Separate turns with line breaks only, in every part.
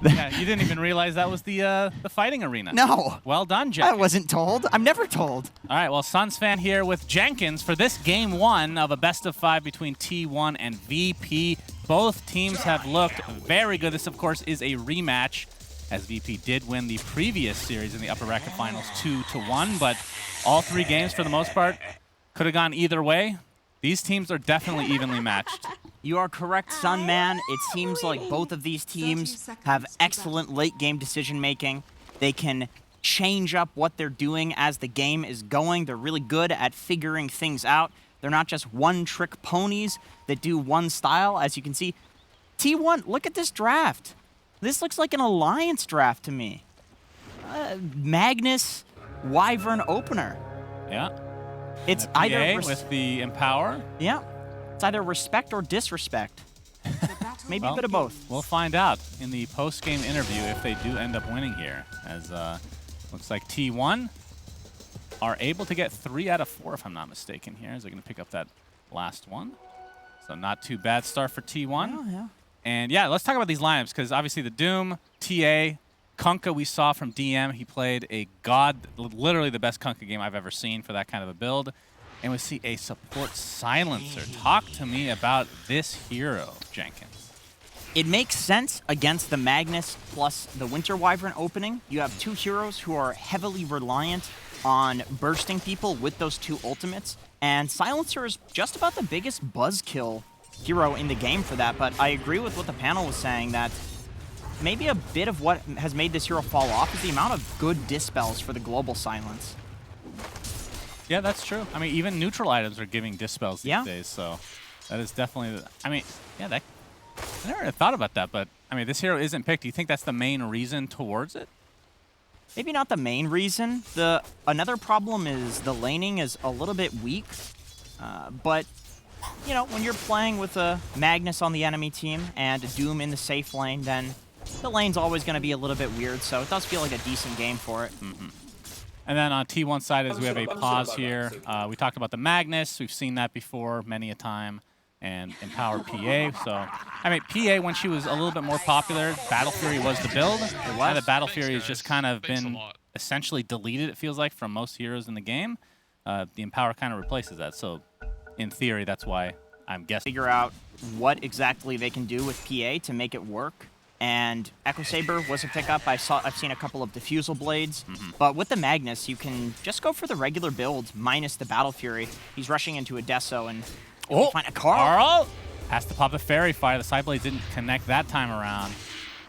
Yeah, you didn't even realize that was the fighting arena.
No.
Well done, Jenkins.
I wasn't told. I'm never told.
All right, well, Sunsfan here with Jenkins for this game 1 of a best-of-5 between T1 and VP. Both teams have looked very good. This, of course, is a rematch, as VP did win the previous series in the upper bracket finals 2-1, but all 3 games, for the most part, could have gone either way. These teams are definitely evenly matched.
You are correct, Sunman. It seems like both of these teams have excellent late-game decision-making. They can change up what they're doing as the game is going. They're really good at figuring things out. They're not just one-trick ponies that do one style. As you can see, T1, look at this draft. This looks like an alliance draft to me. Magnus, Wyvern opener.
Yeah.
It's
PA
either
with the Empower.
Yeah. It's either respect or disrespect. Maybe a bit of both.
We'll find out in the post-game interview if they do end up winning here, as looks like T1 are able to get 3 out of 4, if I'm not mistaken here, as they're going to pick up that last one. So not too bad start for T1.
Oh, yeah.
And yeah, let's talk about these lineups, because obviously the Doom, TA, Kunkka we saw from DM. He played a literally the best Kunkka game I've ever seen for that kind of a build. And we see a support silencer. Talk to me about this hero, Jenkins.
It makes sense against the Magnus plus the Winter Wyvern opening. You have 2 heroes who are heavily reliant on bursting people with those 2 ultimates. And Silencer is just about the biggest buzzkill hero in the game for that. But I agree with what the panel was saying, that maybe a bit of what has made this hero fall off is the amount of good dispels for the global silence.
Yeah, that's true. I mean, even neutral items are giving dispels these days, so that is definitely... I mean, yeah, I never really thought about that, but I mean, this hero isn't picked. Do you think that's the main reason towards it?
Maybe not the main reason. Another problem is the laning is a little bit weak, but you know, when you're playing with a Magnus on the enemy team and a Doom in the safe lane, then the lane's always going to be a little bit weird, so it does feel like a decent game for it.
Mm-hmm. And then on T1 side is we have a pause here. We talked about the Magnus. We've seen that before many a time. And Empower PA. So, I mean, PA, when she was a little bit more popular, Battle Fury was the build. Now the Battle Fury has just kind of been essentially deleted, it feels like, from most heroes in the game. The Empower kind of replaces that. So, in theory, that's why I'm guessing.
Figure out what exactly they can do with PA to make it work. And Echo Saber was a pickup. I've seen a couple of Diffusal Blades. But with the Magnus, you can just go for the regular build minus the Battle Fury. He's rushing into a Deso and find a Carl.
Has to pop the Fairy Fire. The side blade didn't connect that time around.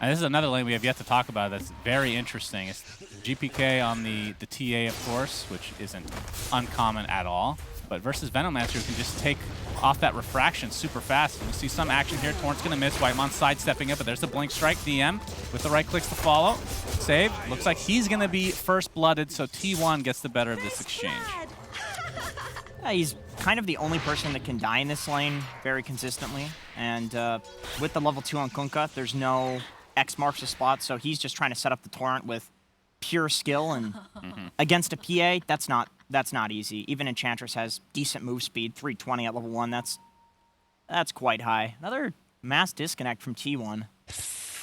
And this is another lane we have yet to talk about that's very interesting. It's GPK on the TA, of course, which isn't uncommon at all. But versus Venomancer, who can just take off that refraction super fast. And we see some action here. Torrent's going to miss. Whitemon sidestepping it, but there's the Blink Strike. DM with the right clicks to follow. Save. Looks like he's going to be first-blooded, so T1 gets the better of this exchange.
He's kind of the only person that can die in this lane very consistently. And with the level 2 on Kunkka, there's no X marks a spot, so he's just trying to set up the Torrent with pure skill. And against a PA, that's not easy. Even Enchantress has decent move speed, 320 at level 1. That's quite high. Another mass disconnect from T1.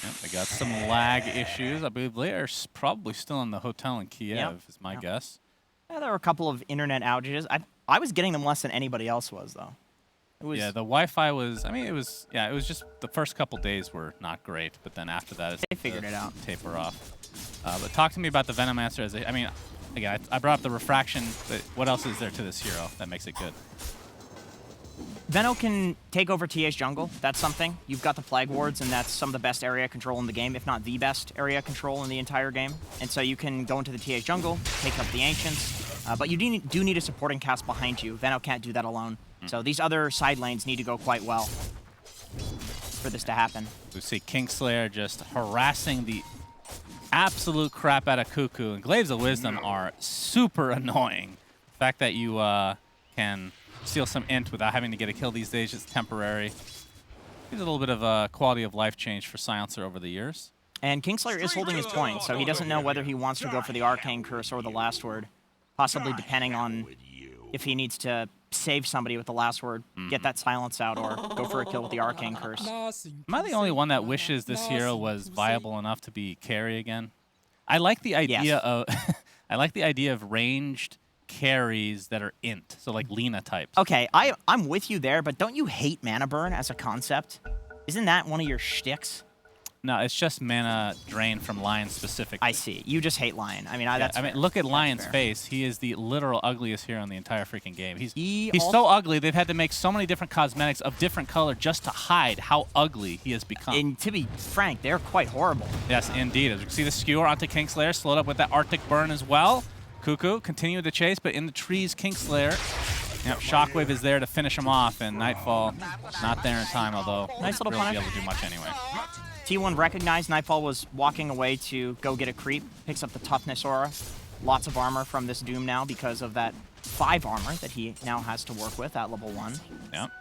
Yep, they got some lag issues. I believe they are probably still in the hotel in Kiev, is my guess.
Yeah, there were a couple of internet outages. I was getting them less than anybody else was, though.
Yeah, the Wi-Fi was, I mean, it was just the first couple days were not great, but then after that,
they figured it out.
Taper off. But talk to me about the Venomancer. I mean, again, I brought up the refraction, but what else is there to this hero that makes it good?
Veno can take over TA's jungle. That's something. You've got the Plague Wards, and that's some of the best area control in the game, if not the best area control in the entire game. And so you can go into the TA's jungle, take up the Ancients, but you do need a supporting cast behind you. Veno can't do that alone. So these other side lanes need to go quite well for this to happen.
We see Kingslayer just harassing the absolute crap out of Cuckoo, and Glaives of Wisdom are super annoying. The fact that you can steal some int without having to get a kill these days is temporary. Gives a little bit of a quality of life change for Silencer over the years.
And Kingslayer is holding his point, so he doesn't know whether he wants to go for the Arcane Curse or the Last Word, possibly depending on if he needs to save somebody with the last word, get that silence out, or go for a kill with the Arcane Curse.
Am I the only one that wishes this hero was viable enough to be carry again? I like the idea of I like the idea of ranged carries that are int, so like Lina types.
Okay, I'm with you there, but don't you hate mana burn as a concept? Isn't that one of your shticks?
No, it's just mana drain from Lion specifically.
I see. You just hate Lion. I mean, that's
I mean,
fair.
look at
That's
Lion's
fair.
face. He is the literal ugliest hero in the entire freaking game. He's
also-
so ugly, they've had to make so many different cosmetics of different color just to hide how ugly he has become.
And to be frank, they're quite horrible.
Yes, indeed. As you can see the skewer onto Kingslayer, slowed up with that Arctic Burn as well. Cuckoo continue the chase, but in the trees, Kingslayer. Yep, Shockwave is there to finish him off, and Nightfall not there in time, although
Nice little
really be
punish.
able to do much anyway.
T1 recognized Nightfall was walking away to go get a creep, picks up the Toughness Aura. Lots of armor from this Doom now because of that 5 armor that he now has to work with at level 1.
Yep.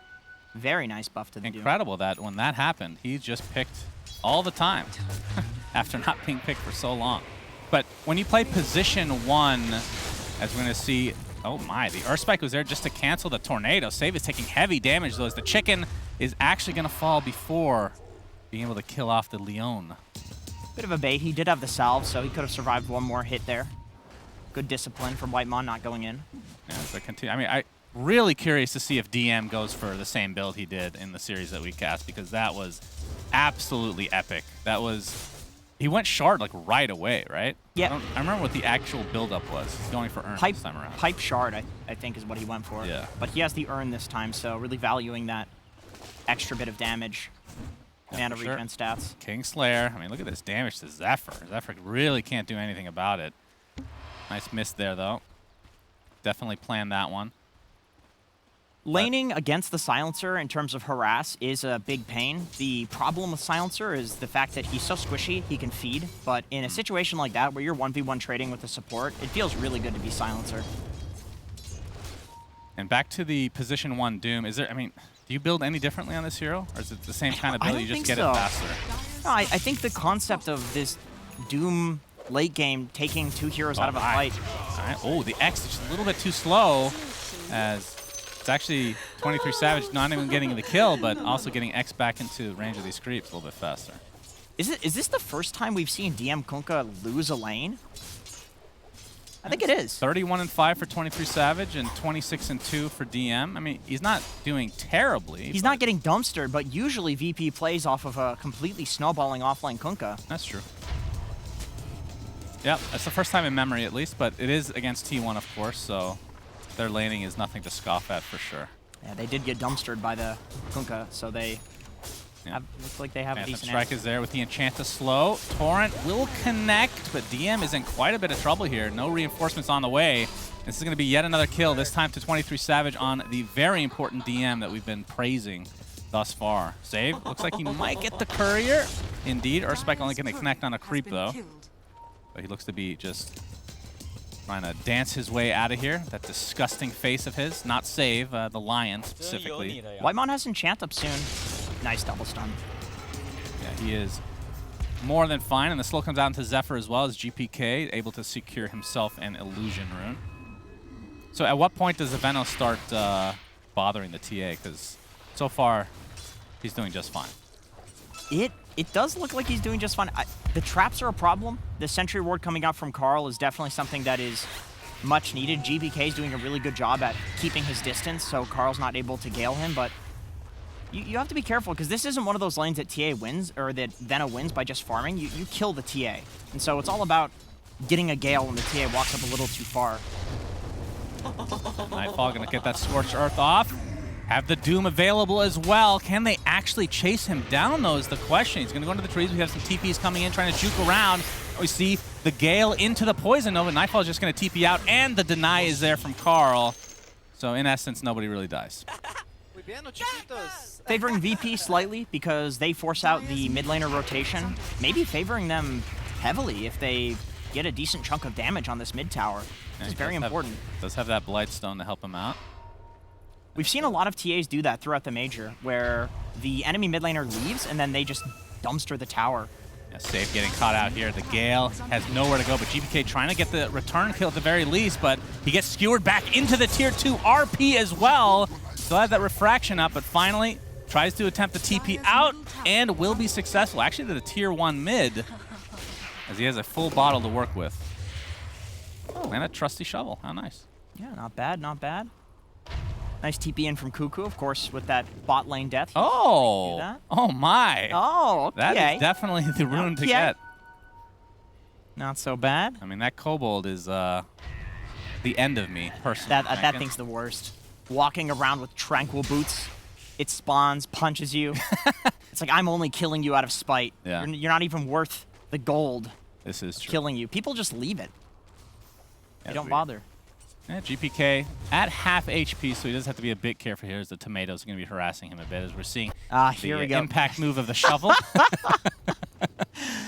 Very nice buff to the
Incredible that when that happened, he just picked all the time after not being picked for so long. But when you play position 1, as we're going to see, oh my, the Earth Spike was there just to cancel the Tornado. Save is taking heavy damage, though, as the Chicken is actually going to fall before being able to kill off the Leon.
Bit of a bait. He did have the salve, so he could have survived one more hit there. Good discipline from Whitemon not going in.
Yeah, so continue. I mean, I'm really curious to see if DM goes for the same build he did in the series that we cast, because that was absolutely epic. That was... He went shard like right away, right?
Yeah.
I remember what the actual build-up was. He's going for Urn this time around.
Pipe shard, I think, is what he went for.
Yeah.
But he has the Urn this time, so really valuing that extra bit of damage. Mana
for sure.
regen stats.
Kingslayer. I mean, look at this damage to Zephyr. Zephyr really can't do anything about it. Nice miss there, though. Definitely planned that one.
Laning against the Silencer in terms of harass is a big pain. The problem with Silencer is the fact that he's so squishy, he can feed. But in a situation like that, where you're 1v1 trading with a support, it feels really good to be Silencer.
And back to the position 1 Doom. Is there, I mean, do you build any differently on this hero? Or is it the same kind of build, you just get it faster?
No, I think the concept of this Doom late game taking 2 heroes out of a fight.
All right. Oh, the X is just a little bit too slow, as it's actually 23 Savage not even getting the kill, but also getting X back into range of these creeps a little bit faster.
Is this the first time we've seen DM Kunkka lose a lane? I think it is.
31-5 for 23 Savage and 26-2 for DM. I mean, he's not doing terribly.
He's not getting dumpstered, but usually VP plays off of a completely snowballing offlane Kunkka.
That's true. Yep, that's the first time in memory at least, but it is against T1, of course, so their laning is nothing to scoff at for sure.
Yeah, they did get dumpstered by the Kunkka, so they looks like they have a decent
Strike is there with the enchant to slow. Torrent will connect, but DM is in quite a bit of trouble here. No reinforcements on the way. This is going to be yet another kill, this time to 23 Savage on the very important DM that we've been praising thus far. Save. Looks like he might get the courier. Indeed. Earthspike only going to connect on a creep, though. But he looks to be just trying to dance his way out of here. That disgusting face of his. Not save, the lion specifically.
Whitemon has enchant up soon. Nice double stun.
Yeah, he is more than fine. And the slow comes out into Zephyr as well as GPK, able to secure himself an illusion rune. So at what point does Aveno start bothering the TA? Because so far, he's doing just fine.
It does look like he's doing just fine. The traps are a problem. The Sentry Ward coming out from Carl is definitely something that is much needed. GBK is doing a really good job at keeping his distance, so Carl's not able to gale him, but you have to be careful, because this isn't one of those lanes that TA wins, or that Vena wins by just farming. You kill the TA. And so it's all about getting a gale when the TA walks up a little too far.
Nightfall going to get that Scorched Earth off. Have the Doom available as well. Can they actually chase him down, though, is the question. He's going to go into the trees. We have some TPs coming in, trying to juke around. We see the Gale into the Poison Nova. Nightfall is just going to TP out, and the deny is there from Carl. So, in essence, nobody really dies.
Favoring VP slightly because they force out the mid laner rotation. Maybe favoring them heavily if they get a decent chunk of damage on this mid tower. This is very important.
Does have that Blightstone to help him out.
We've seen a lot of TAs do that throughout the major, where the enemy mid laner leaves and then they just dumpster the tower.
Yeah, Safe getting caught out here. The Gale has nowhere to go, but GPK trying to get the return kill at the very least, but he gets skewered back into the tier 2 RP as well. Still has that refraction up, but finally tries to attempt the TP out and will be successful. Actually to the tier 1 mid, as he has a full bottle to work with. Oh, and a trusty shovel. How nice.
Yeah, not bad, not bad. Nice TP in from Cuckoo, of course, with that bot lane death.
Oh, oh my.
Oh, okay.
That is definitely the rune to get.
Not so bad.
I mean, that kobold is the end of me, personally.
That thing's the worst. Walking around with tranquil boots, it spawns, punches you. It's like, I'm only killing you out of spite.
Yeah.
You're not even worth the gold.
This is true.
Killing you. People just leave it.
Yeah,
they don't bother.
Yeah, GPK at half HP, so he does have to be a bit careful here as the tomatoes are going to be harassing him a bit as we're seeing
here we go.
Impact move of the shovel.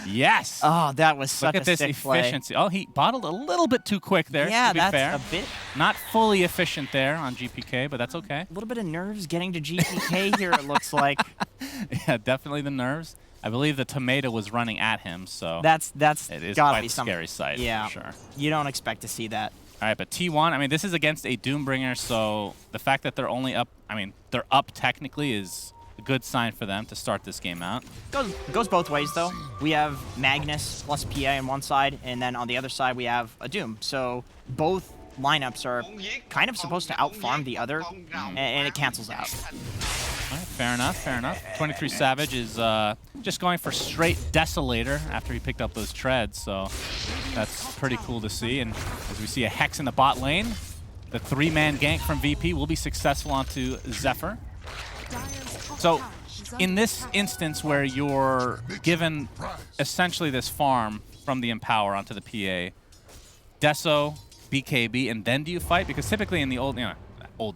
Yes.
Oh, that was such
Look at this efficiency. Oh, he bottled a little bit too quick there,
yeah,
to be
that's
fair.
a bit.
Not fully efficient there on GPK, but that's okay.
A little bit of nerves getting to GPK here, it looks like.
Yeah, definitely the nerves. I believe the tomato was running at him, so
that's
it is
gotta
quite
be
a
something.
scary sight,
Yeah,
for sure.
You don't expect to see that.
All right, but T1, I mean, this is against a Doombringer, so the fact that they're only up, I mean, they're up technically is a good sign for them to start this game out.
Goes both ways, though. We have Magnus plus PA on one side, and then on the other side we have a Doom. So both lineups are kind of supposed to out-farm the other, and it cancels out.
All right, fair enough, fair enough. 23 Savage is just going for straight Desolator after he picked up those treads, so that's pretty cool to see. And as we see a Hex in the bot lane, the 3-man gank from VP will be successful onto Zephyr. So in this instance where you're given essentially this farm from the Empower onto the PA, Deso, BKB, and then do you fight? Because typically in the old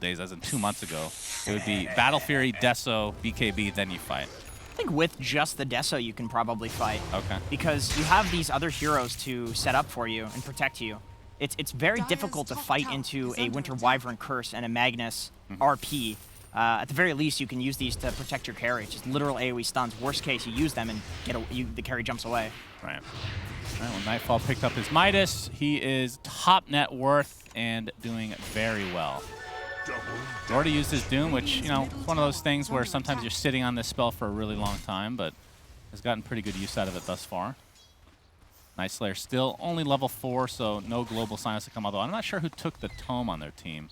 days, as in 2 months ago, it would be Battle Fury, Deso, BKB, then you fight.
I think with just the Deso you can probably fight.
Okay.
Because you have these other heroes to set up for you and protect you. It's very difficult to fight into a Winter Wyvern Curse and a Magnus RP. At the very least, you can use these to protect your carry. Just literal AoE stuns. Worst case, you use them and the carry jumps away.
Right. All right, well, Nightfall picked up his Midas. He is top net worth and doing very well. Already used his Doom, which, it's one of those things where sometimes you're sitting on this spell for a really long time, but has gotten pretty good use out of it thus far. Night Slayer still only level 4, so no global signs to come, although I'm not sure who took the tome on their team.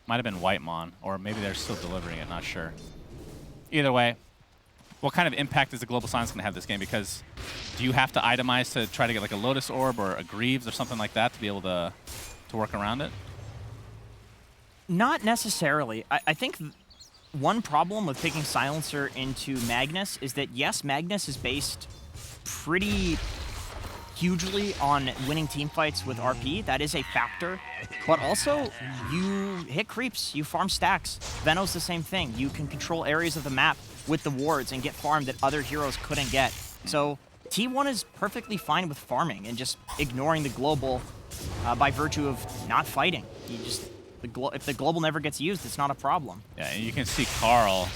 Might have been Whitemon, or maybe they're still delivering it, not sure. Either way, what kind of impact is the global silence going to have this game? Because do you have to itemize to try to get like a Lotus Orb or a Greaves or something like that to be able to work around it?
Not necessarily. I think one problem with picking Silencer into Magnus is that, yes, Magnus is based pretty hugely on winning team fights with RP. That is a factor. But also, you hit creeps, you farm stacks. Veno's the same thing. You can control areas of the map with the wards and get farm that other heroes couldn't get. So T1 is perfectly fine with farming and just ignoring the global by virtue of not fighting. You just if the global never gets used, it's not a problem.
Yeah, and you can see Carl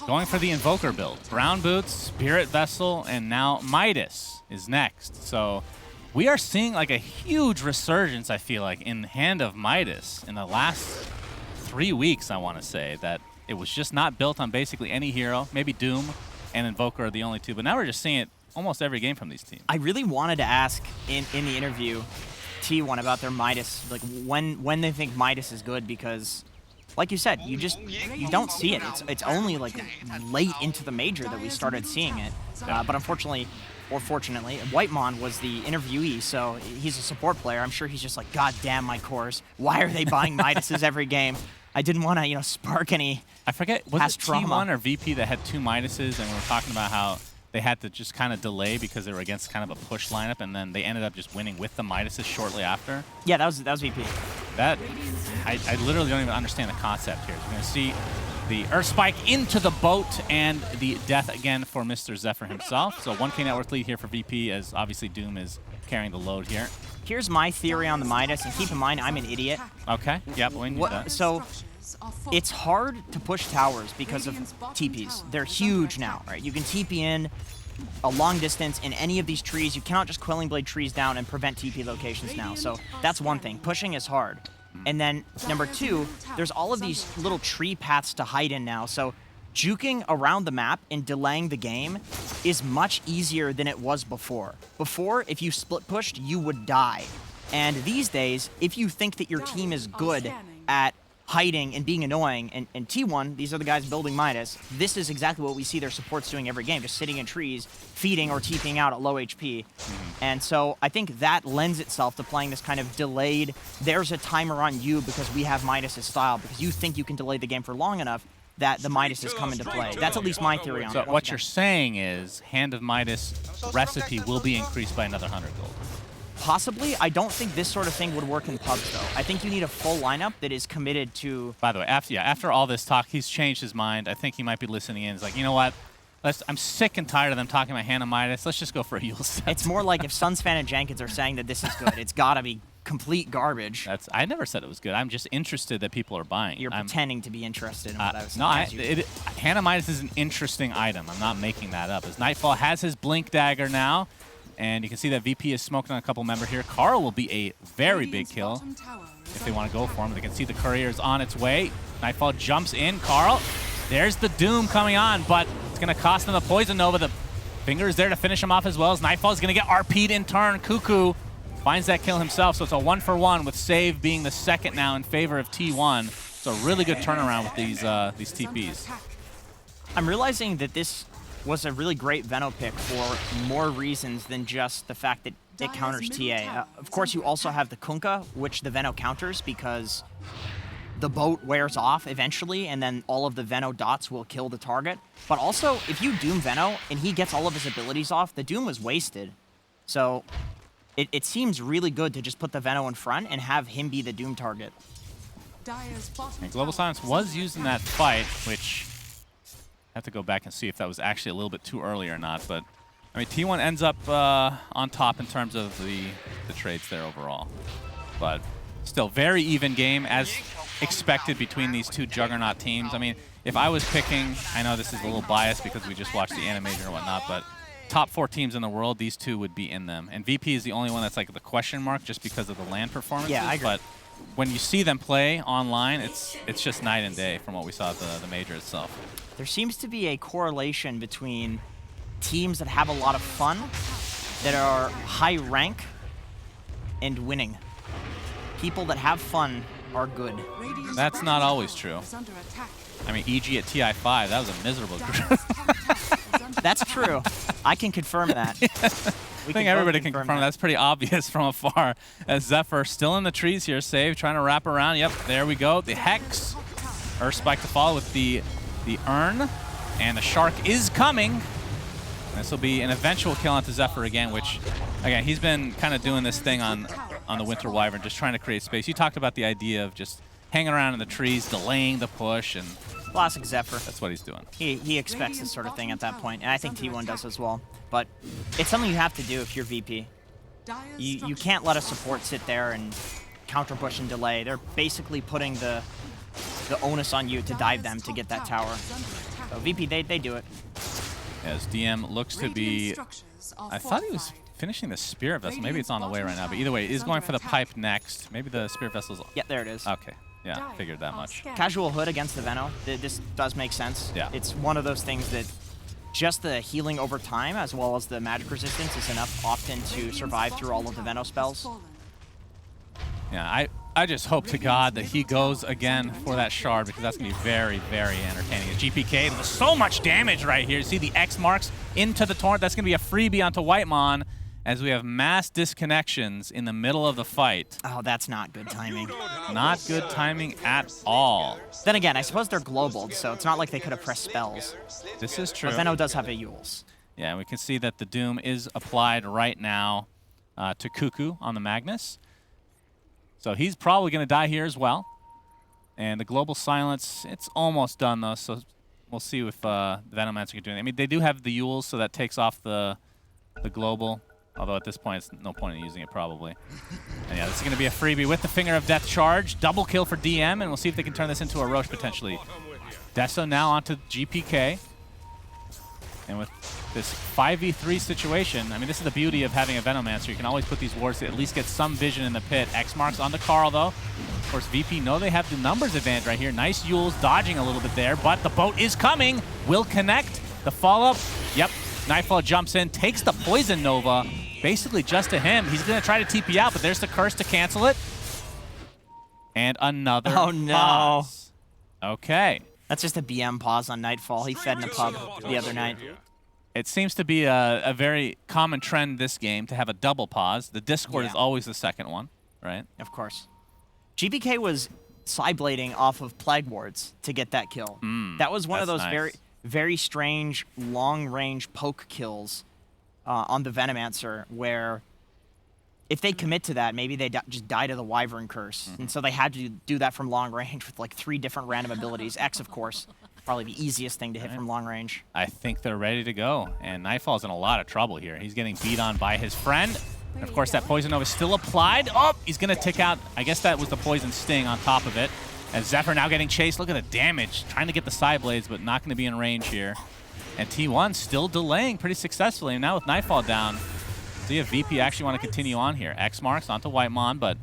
going for the Invoker build. Brown Boots, Spirit Vessel, and now Midas is next. So we are seeing like a huge resurgence, I feel like, in Hand of Midas in the last 3 weeks, I want to say, that it was just not built on basically any hero. Maybe Doom and Invoker are the only two, but now we're just seeing it almost every game from these teams.
I really wanted to ask in the interview T1 about their Midas, like when they think Midas is good, because like you said, you don't see it. It's only like late into the major that we started seeing it. But unfortunately, or fortunately, Whitemon was the interviewee, so he's a support player. I'm sure he's just like, God damn my cores, why are they buying Midases every game? I didn't want to, spark any.
I forget, was it
trauma.
T1 or VP that had 2 Midases, and we were talking about how they had to just kind of delay because they were against kind of a push lineup, and then they ended up just winning with the Midases shortly after.
Yeah, that was VP.
That, I literally don't even understand the concept here. We're going to see the Earth Spike into the boat and the death again for Mr. Zephyr himself. So 1K net worth lead here for VP, as obviously Doom is carrying the load here.
Here's my theory on the Midas, and keep in mind, I'm an idiot.
Okay, yep, we need that.
So it's hard to push towers because of TPs. They're huge now, right? You can TP in, a long distance in any of these trees. You cannot just Quelling Blade trees down and prevent TP locations now. So that's one thing. Pushing is hard. And then number two, there's all of these little tree paths to hide in now. So juking around the map and delaying the game is much easier than it was before. Before, if you split pushed, you would die. And these days, if you think that your team is good at hiding and being annoying, and T1, these are the guys building Midas, this is exactly what we see their supports doing every game, just sitting in trees, feeding or TPing out at low HP. And so I think that lends itself to playing this kind of delayed, there's a timer on you because we have Midas' style, because you think you can delay the game for long enough that the Midas has come into play. That's at least my theory on it.
So what you're saying is Hand of Midas recipe will be increased by another 100 gold.
Possibly. I don't think this sort of thing would work in pubs, though. I think you need a full lineup that is committed to...
By the way, after all this talk, he's changed his mind. I think he might be listening in. He's like, you know what? I'm sick and tired of them talking about Hand of Midas. Let's just go for a Yule set.
It's more like if Sunsfan and Jenkins are saying that this is good, it's got to be complete garbage.
I never said it was good. I'm just interested that people are buying.
You're pretending to be interested in what I was saying.
No, Hand of Midas is an interesting item. I'm not making that up. As Nightfall has his Blink Dagger now, and you can see that VP is smoking on a couple members here. Carl will be a very big kill if they want to go for him. They can see the courier is on its way. Nightfall jumps in. Carl, there's the Doom coming on, but it's going to cost them the Poison Nova. The Finger is there to finish him off as well, as Nightfall is going to get RP'd in turn. Cuckoo finds that kill himself, so it's a 1-for-1 with Save being the second now in favor of T1. It's a really good turnaround with these TPs.
I'm realizing that this was a really great Veno pick for more reasons than just the fact that it counters TA. Of course, you also have the Kunkka, which the Veno counters because the boat wears off eventually, and then all of the Veno dots will kill the target. But also, if you Doom Veno and he gets all of his abilities off, the Doom was wasted. So it seems really good to just put the Veno in front and have him be the Doom target.
And Global Silence was used in that fight, which I have to go back and see if that was actually a little bit too early or not. But I mean, T1 ends up on top in terms of the trades there overall. But still, very even game as expected between these two juggernaut teams. I mean, if I was picking, I know this is a little biased because we just watched the animation or whatnot, but top 4 teams in the world, these two would be in them. And VP is the only one that's like the question mark just because of the LAN performances.
Yeah, I agree.
But when you see them play online, it's just night and day from what we saw at the major itself.
There seems to be a correlation between teams that have a lot of fun, that are high rank, and winning. People that have fun are good.
That's not always true. I mean, EG at TI5, that was a miserable group.
That's true. I can confirm that.
I think everybody can confirm that's pretty obvious from afar. As Zephyr still in the trees here, Save, trying to wrap around. Yep, there we go. The Hex. Earth Spike to follow with the Urn. And the Shark is coming. This will be an eventual kill onto Zephyr again, which, again, he's been kind of doing this thing on the Winter Wyvern, just trying to create space. You talked about the idea of just hanging around in the trees, delaying the push, and
classic Zephyr.
That's what he's doing.
He expects this sort of thing at that point, and I think T1 does as well. But it's something you have to do if you're VP. You can't let a support sit there and counter push and delay. They're basically putting the onus on you to dive them to get that tower. So VP, they do it.
As DM looks to be, I thought he was finishing the Spirit Vessel. Maybe it's on the way right now, but either way, he is going for the pipe next. Maybe the Spirit Vessel's...
Yeah, there it is.
Okay. Yeah, figured that much.
Casual Hood against the Veno. This does make sense.
Yeah.
It's one of those things that just the healing over time, as well as the magic resistance, is enough often to survive through all of the Veno spells.
Yeah, I just hope to God that he goes again for that shard, because that's going to be very, very entertaining. GPK does so much damage right here. See the X marks into the Torrent. That's going to be a freebie onto Whitemon as we have mass disconnections in the middle of the fight.
Oh, that's not good timing.
Not good timing at all.
Then again, I suppose they're global, so it's not like they could have pressed spells.
This is true.
But Veno does have a Yules.
Yeah, we can see that the Doom is applied right now to Cuckoo on the Magnus. So he's probably going to die here as well. And the Global Silence, it's almost done though, so we'll see if the Venomancer can do anything. I mean, they do have the Yules, so that takes off the Global. Although at this point, it's no point in using it probably. And yeah, this is going to be a freebie with the Finger of Death charge. Double kill for DM, and we'll see if they can turn this into a Roche potentially. Deso now onto GPK. And with this 5v3 situation. I mean, this is the beauty of having a Venomancer. You can always put these wards to at least get some vision in the pit. X marks onto Carl, though. Of course, VP know they have the numbers advantage right here. Nice Yules dodging a little bit there, but the boat is coming. Will connect. The follow-up. Yep. Nightfall jumps in, takes the Poison Nova, basically just to him. He's going to try to TP out, but there's the curse to cancel it. And another pause. Okay.
That's just a BM pause on Nightfall. He fed in a pub the other night.
It seems to be a very common trend this game to have a double pause. The Discord is always the second one, right?
Of course. GPK was side-blading off of Plague Wards to get that kill. That was one of those very strange long-range poke kills on the Venomancer where if they commit to that, maybe they just die to the Wyvern Curse. And so they had to do that from long range with like 3 different random abilities. X, of course, probably the easiest thing to hit from long range.
I think they're ready to go. And Nightfall's in a lot of trouble here. He's getting beat on by his friend. And of course, that Poison Nova is still applied. Oh, he's going to tick out. I guess that was the Poison Sting on top of it. And Zephyr now getting chased. Look at the damage. Trying to get the side blades, but not going to be in range here. And T1 still delaying pretty successfully. And now with Nightfall down, see if VP actually want to continue on here. X marks onto Whitemon, but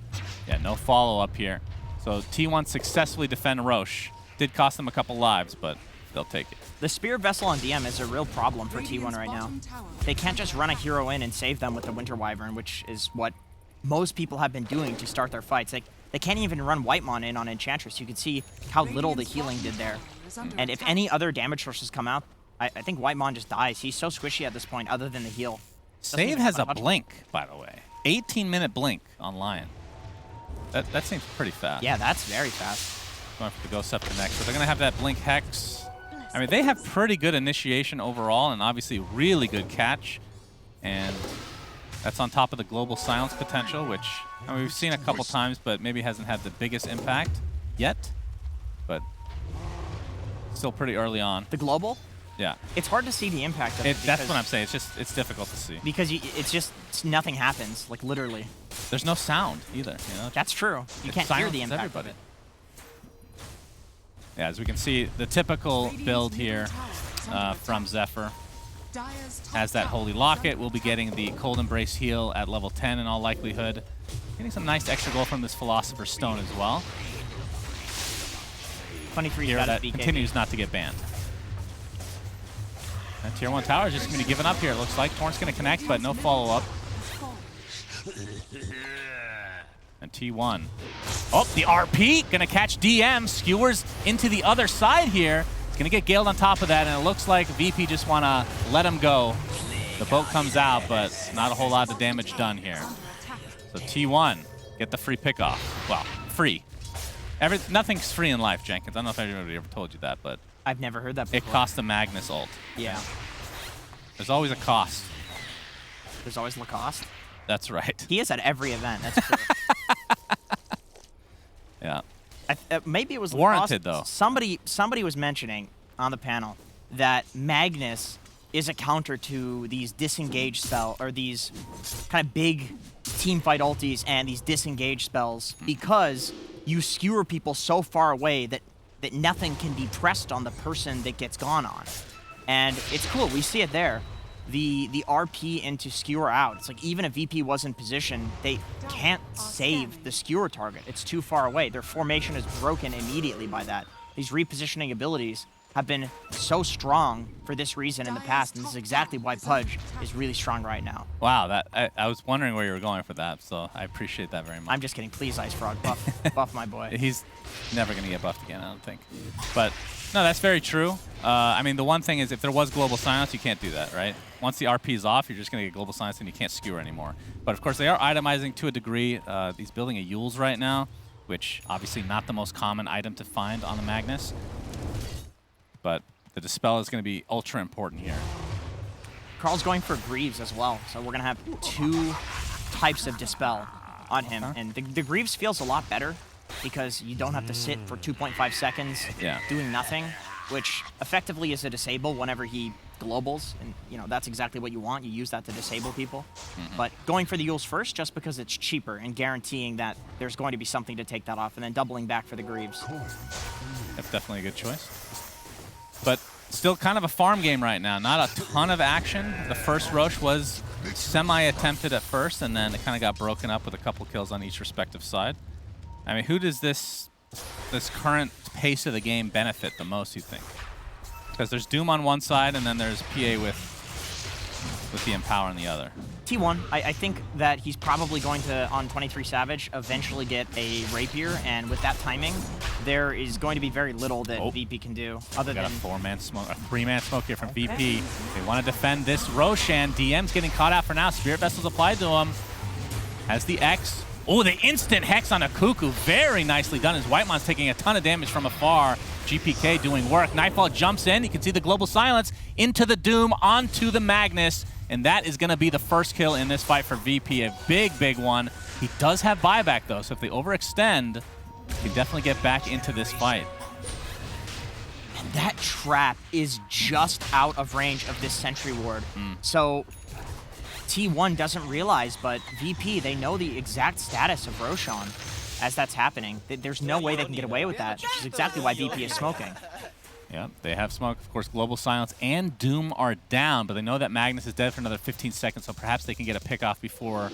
yeah, no follow-up here. So T1 successfully defend Roche. Did cost them a couple lives, but they'll take it.
The Spear Vessel on DM is a real problem for T1 right now. They can't just run a hero in and save them with the Winter Wyvern, which is what most people have been doing to start their fights. They can't even run Whitemon in on Enchantress. You can see how little the healing did there. And if any other damage sources come out, I think Whitemon just dies. He's so squishy at this point other than the heal.
Save has a blink, by the way. 18-minute blink on Lion. That seems pretty fast.
Yeah, that's very fast.
Going for the Ghost Scepter next. So they're going to have that blink Hex. I mean, they have pretty good initiation overall and obviously really good catch. And that's on top of the Global Silence potential, which I mean, we've seen a couple times, but maybe hasn't had the biggest impact yet. But still pretty early on.
The Global?
Yeah.
It's hard to see the impact of it.
That's what I'm saying. It's difficult to see.
Because nothing happens, like literally.
There's no sound either. You know?
That's true. You can't hear the impact of it.
Yeah, as we can see, the typical build here from Zephyr has that Holy Locket. We'll be getting the Cold Embrace heal at level 10 in all likelihood. Getting some nice extra gold from this Philosopher's Stone as well.
23
here that continues not to get banned. And Tier 1 Tower is just going to be given up here, it looks like. Torrent's going to connect, but no follow-up. And T1. Oh, the RP going to catch DM. Skewers into the other side here. It's going to get Galed on top of that, and it looks like VP just want to let him go. The boat comes out, but not a whole lot of damage done here. So T1, get the free pickoff. Well, free. Nothing's free in life, Jenkins. I don't know if anybody ever told you that, but
I've never heard that before.
It costs the Magnus ult.
Yeah.
There's always a cost.
There's always Lacoste?
That's right.
He is at every event, that's true.
Yeah.
Maybe it was
warranted, though.
Somebody was mentioning on the panel that Magnus is a counter to these disengage spell, or these kind of big team fight ultis and these disengage spells, because you skewer people so far away that nothing can be pressed on the person that gets gone on. And it's cool, we see it there. The RP into skewer out. It's like even if VP was in position, they can't save the skewer target. It's too far away. Their formation is broken immediately by that. These repositioning abilities have been so strong for this reason in the past, and this is exactly why Pudge is really strong right now.
Wow, I was wondering where you were going for that, so I appreciate that very much.
I'm just kidding. Please, Ice Frog, buff my boy.
He's never going to get buffed again, I don't think. But no, that's very true. I mean, the one thing is if there was Global Silence, you can't do that, right? Once the RP is off, you're just going to get Global Silence and you can't skewer anymore. But of course, they are itemizing to a degree. He's building a Yules right now, which obviously not the most common item to find on the Magnus. But the Dispel is going to be ultra important here.
Carl's going for Greaves as well, so we're going to have 2 types of Dispel on him. And the Greaves feels a lot better because you don't have to sit for 2.5 seconds doing nothing, which effectively is a disable whenever he globals. And you know that's exactly what you want. You use that to disable people. But going for the Yules first just because it's cheaper and guaranteeing that there's going to be something to take that off, and then doubling back for the Greaves.
That's definitely a good choice. But Still kind of a farm game right now. Not a ton of action. The first Roche was semi-attempted at first, and then it kind of got broken up with a couple kills on each respective side. I mean, who does this current pace of the game benefit the most, you think? Because there's Doom on one side, and then there's PA with the Empower on the other.
T1, I think that he's probably going to, on 23 Savage, eventually get a Rapier, and with that timing, there is going to be very little that VP can do other than...
Got a 4-man smoke, a 3-man smoke here from VP. They want to defend this Roshan. DM's getting caught out for now. Spirit Vessel's applied to him. Has the X. Oh, the instant Hex on a Cuckoo. Very nicely done as Whitemon's taking a ton of damage from afar. GPK doing work. Nightfall jumps in. You can see the Global Silence into the Doom, onto the Magnus. And that is going to be the first kill in this fight for VP. A big, big one. He does have buyback, though, so if they overextend, he can definitely get back into this fight.
And that trap is just out of range of this Sentry Ward. So T1 doesn't realize, but VP, they know the exact status of Roshan as that's happening. There's no way they can get away with that, which is exactly why VP is smoking.
Yeah, they have smoke. Of course, Global Silence and Doom are down, but they know that Magnus is dead for another 15 seconds, so perhaps they can get a pick off before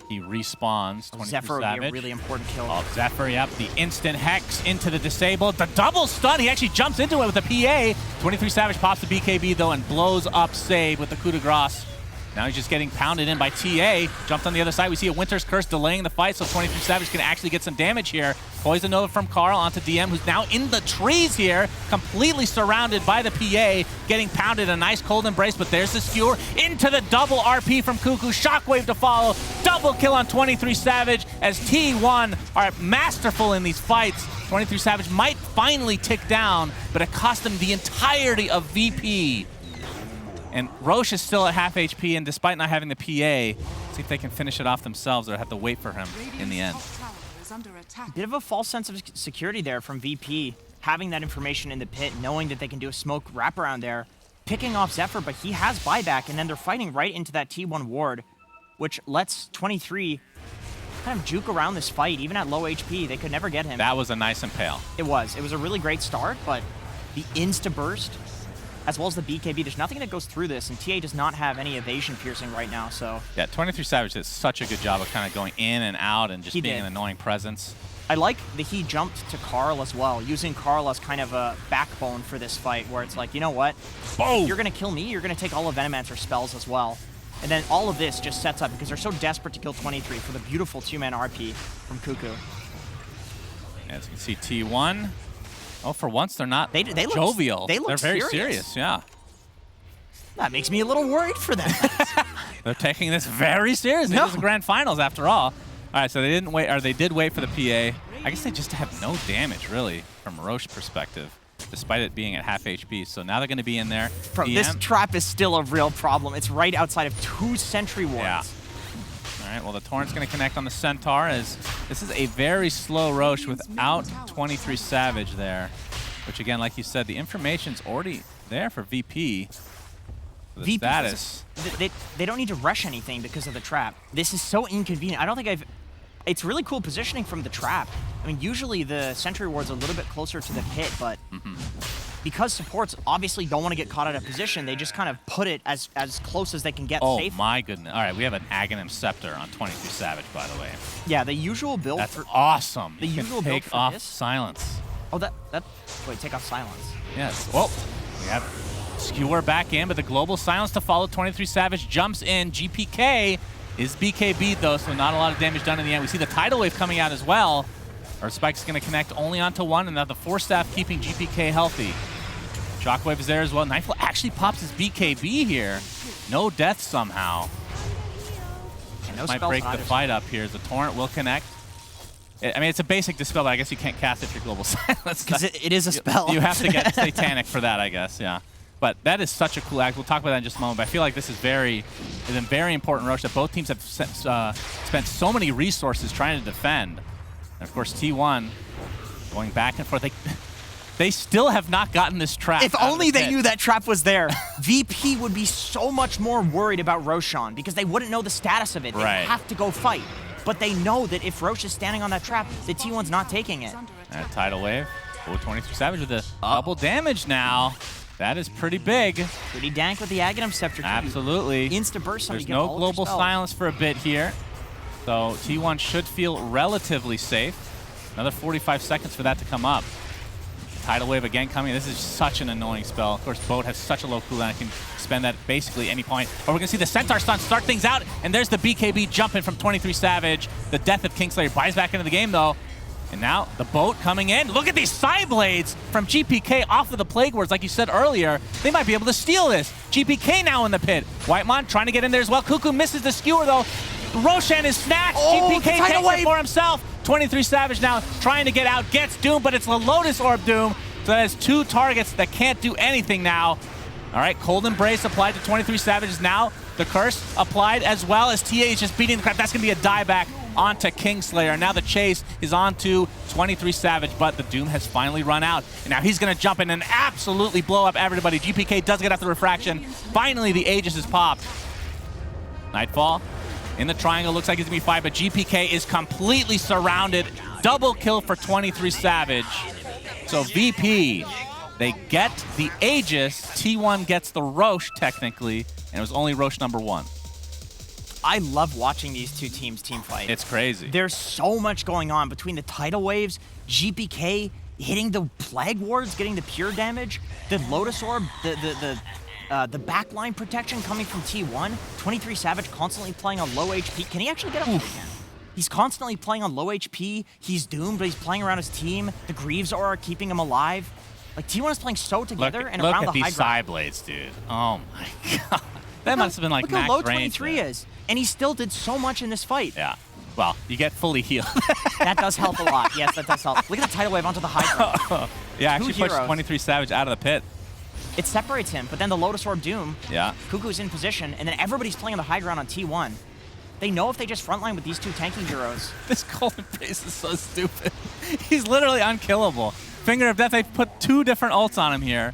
he respawns.
Zephyr would be a really important kill.
Oh, Zephyr, yep. The instant Hex into the Disabled. The double stun. He actually jumps into it with the PA. 23 Savage pops the BKB, though, and blows up Save with the coup de grace. Now he's just getting pounded in by TA. Jumped on the other side. We see a Winter's Curse delaying the fight, so 23 Savage can actually get some damage here. Poison Nova from Carl onto DM, who's now in the trees here, completely surrounded by the PA, getting pounded. A nice cold embrace, but there's the skewer into the double RP from Cuckoo. Shockwave to follow. Double kill on 23 Savage as T1 are masterful in these fights. 23 Savage might finally tick down, but it cost them the entirety of VP. And Roche is still at half HP, and despite not having the PA, see if they can finish it off themselves or have to wait for him in the end.
Bit of a false sense of security there from VP, having that information in the pit, knowing that they can do a smoke wraparound there, picking off Zephyr, but he has buyback, and then they're fighting right into that T1 ward, which lets 23 kind of juke around this fight. Even at low HP, they could never get him.
That was a nice impale.
It was. It was a really great start, but the insta-burst, as well as the BKB, there's nothing that goes through this, and TA does not have any evasion piercing right now, so...
Yeah, 23 Savage did such a good job of kind of going in and out and just being an annoying presence.
I like that he jumped to Carl as well, using Carl as kind of a backbone for this fight, where it's like, you know what?
Boom!
You're going to kill me, you're going to take all of Venomancer's spells as well. And then all of this just sets up, because they're so desperate to kill 23 for the beautiful 2-man RP from Cuckoo.
As you can see, T1... Oh, for once, they're not
they look
jovial.
They're
very serious, yeah.
That makes me a little worried for them.
They're taking this very seriously. This is the grand finals, after all. All right, so they didn't wait, or they did wait for the PA. I guess they just have no damage, really, from Roche's perspective, despite it being at half HP. So now they're going to be in there.
Bro, this trap is still a real problem. It's right outside of 2 Sentry Wards.
Yeah. All right, well, the Torrent's going to connect on the Centaur, as this is a very slow Roche without 23 Savage there, which, again, like you said, the information's already there for VP. The status.
They don't need to rush anything because of the trap. This is so inconvenient. I don't think I've... It's really cool positioning from the trap. I mean, usually the Sentry Ward's a little bit closer to the pit, but because supports obviously don't want to get caught out of position, they just kind of put it as close as they can get safe.
Oh my goodness. All right, we have an Aghanim Scepter on 23 Savage, by the way.
Yeah, the usual build
That's awesome.
The usual build
take
for
off
this?
silence.
Oh, wait, take off silence.
Yes. Well, we have Skewer back in, but the Global Silence to follow. 23 Savage jumps in. GPK is BKB, though, so not a lot of damage done in the end. We see the Tidal Wave coming out as well. Our Spike's going to connect only onto one, and now the Force Staff keeping GPK healthy. Shockwave is there as well. Nightfall actually pops his BKB here. No death somehow.
And no
might break the fight up here. The Torrent will connect. I mean, it's a basic Dispel, but I guess you can't cast it if you're Global Silence.
Because it is a spell.
You have to get Satanic for that, I guess, yeah. But that is such a cool act. We'll talk about that in just a moment, but I feel like this is a very important Roche that both teams have spent so many resources trying to defend. And of course, T1 going back and forth. They still have not gotten this trap.
If only they knew that trap was there. VP would be so much more worried about Roshan because they wouldn't know the status of it. They have to go fight. But they know that if Roche is standing on that trap, the T1's not taking it.
Tidal Wave. 23 Savage with the double damage now. That is pretty big.
Pretty dank with the Aghanim Scepter.
Absolutely.
Insta-burst.
There's no global silence for a bit here. So T1 should feel relatively safe. Another 45 seconds for that to come up. Tidal Wave again coming. This is such an annoying spell. Of course, Bo5 has such a low cooldown. I can spend that basically any point. Or we're going to see the Centaur stun start things out. And there's the BKB jumping from 23 Savage. The death of Kingslayer buys back into the game, though. And now the boat coming in. Look at these side blades from GPK off of the Plague Wards. Like you said earlier, they might be able to steal this. GPK now in the pit. Whitemon trying to get in there as well. Cuckoo misses the skewer, though. Roshan is snatched. GPK takes it for himself. 23 Savage now trying to get out. Gets Doom, but it's the Lotus Orb Doom. So that has 2 targets that can't do anything now. All right, Cold Embrace applied to 23 Savage. Now the Curse applied as well as TA is just beating the crap. That's going to be a dieback onto Kingslayer. Now the chase is on to 23 Savage, but the Doom has finally run out. And now he's going to jump in and absolutely blow up everybody. GPK does get out the refraction. Finally, the Aegis is popped. Nightfall in the triangle. Looks like it's going to be 5, but GPK is completely surrounded. Double kill for 23 Savage. So VP, they get the Aegis. T1 gets the Roche, technically, and it was only Roche number 1.
I love watching these two teams team fight.
It's crazy.
There's so much going on between the tidal waves, GPK hitting the Plague Wards, getting the pure damage, the Lotus Orb, the backline protection coming from T1. 23 Savage constantly playing on low HP. Can he actually get up? He can. He's constantly playing on low HP. He's doomed, but he's playing around his team. The Greaves are keeping him alive. Like, T1 is playing so together and around the high ground.
Look at these side blades, dude. Oh my god. That must have been like max range.
Look how low 23 is. And he still did so much in this fight.
Yeah. Well, you get fully healed.
That does help a lot. Yes, that does help. Look at the tidal wave onto the high ground.
Yeah, actually pushed 23 Savage out of the pit.
It separates him, but then the Lotus Orb Doom.
Yeah.
Cuckoo's in position, and then everybody's playing on the high ground on T1. They know if they just frontline with these 2 tanky heroes.
This Golden Face is so stupid. He's literally unkillable. Finger of Death, they put 2 different ults on him here.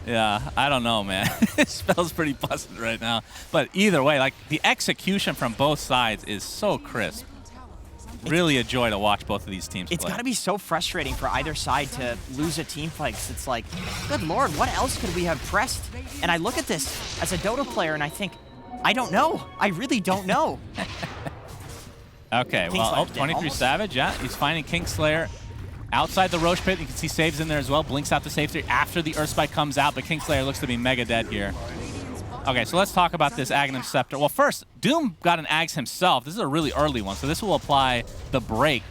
Yeah, I don't know, man. This spell's pretty busted right now. But either way, like, the execution from both sides is so crisp. Really a joy to watch both of these teams play.
It's got to be so frustrating for either side to lose a team fight. It's like, good lord, what else could we have pressed? And I look at this as a Dota player and I think, I don't know. I really don't know.
Okay, well, 23 Savage, yeah. He's finding Kingslayer outside the Roche pit. You can see Saves in there as well. Blinks out the Save 3 after the Earth Spike comes out, but Kingslayer looks to be mega dead here. Okay, so let's talk about this Aghanim Scepter. Well, first, Doom got an Ags himself. This is a really early one, so this will apply the break,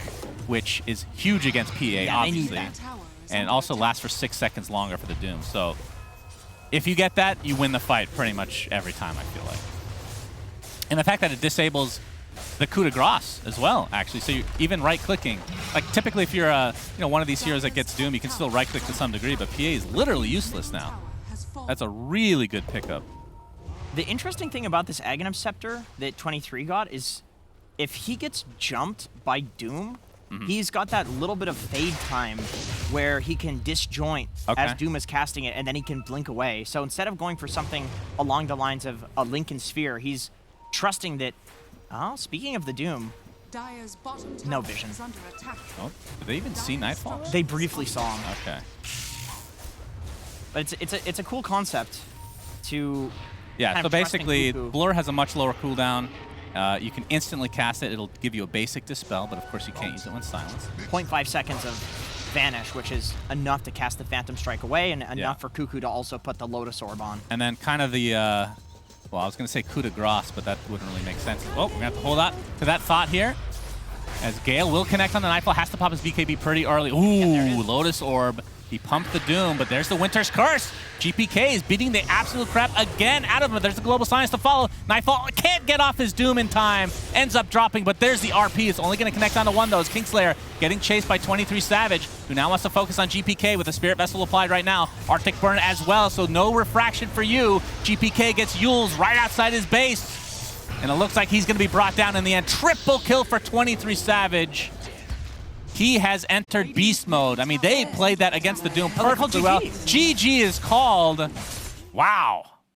which is huge against PA, obviously. And also lasts for 6 seconds longer for the Doom. So if you get that, you win the fight pretty much every time, I feel like. And the fact that it disables the coup de grace as well, actually. So even right-clicking, like typically if you're one of these heroes that gets Doom, you can still right-click to some degree, but PA is literally useless now. That's a really good pickup.
The interesting thing about this Aghanim Scepter that 23 got is if he gets jumped by Doom, he's got that little bit of fade time where he can disjoint as Doom is casting it, and then he can blink away. So instead of going for something along the lines of a Lincoln Sphere, he's trusting that, speaking of the Doom, no vision.
Oh, did they even see Nightfall?
They briefly saw him.
Okay.
But it's a cool concept to...
Yeah, so basically, Blur has a much lower cooldown. You can instantly cast it. It'll give you a basic Dispel, but of course you can't use it when silenced.
0.5 seconds of Vanish, which is enough to cast the Phantom Strike away and enough for Cuckoo to also put the Lotus Orb on.
And then kind of the, well, I was going to say coup de grace, but that wouldn't really make sense. Oh, we're going to have to hold on to that thought here. As Gale will connect on the Nightfall, has to pop his BKB pretty early. Ooh, Lotus Orb. He pumped the Doom, but there's the Winter's Curse. GPK is beating the absolute crap again out of him. There's the Global Science to follow. Nightfall can't get off his Doom in time. Ends up dropping, but there's the RP. It's only going to connect onto one, though. It's Kingslayer getting chased by 23 Savage, who now wants to focus on GPK with a Spirit Vessel applied right now. Arctic Burn as well, so no refraction for you. GPK gets Yules right outside his base, and it looks like he's going to be brought down in the end. Triple kill for 23 Savage. He has entered Beast Mode. I mean, they played that against the Doom perfectly well. GG is called. Wow.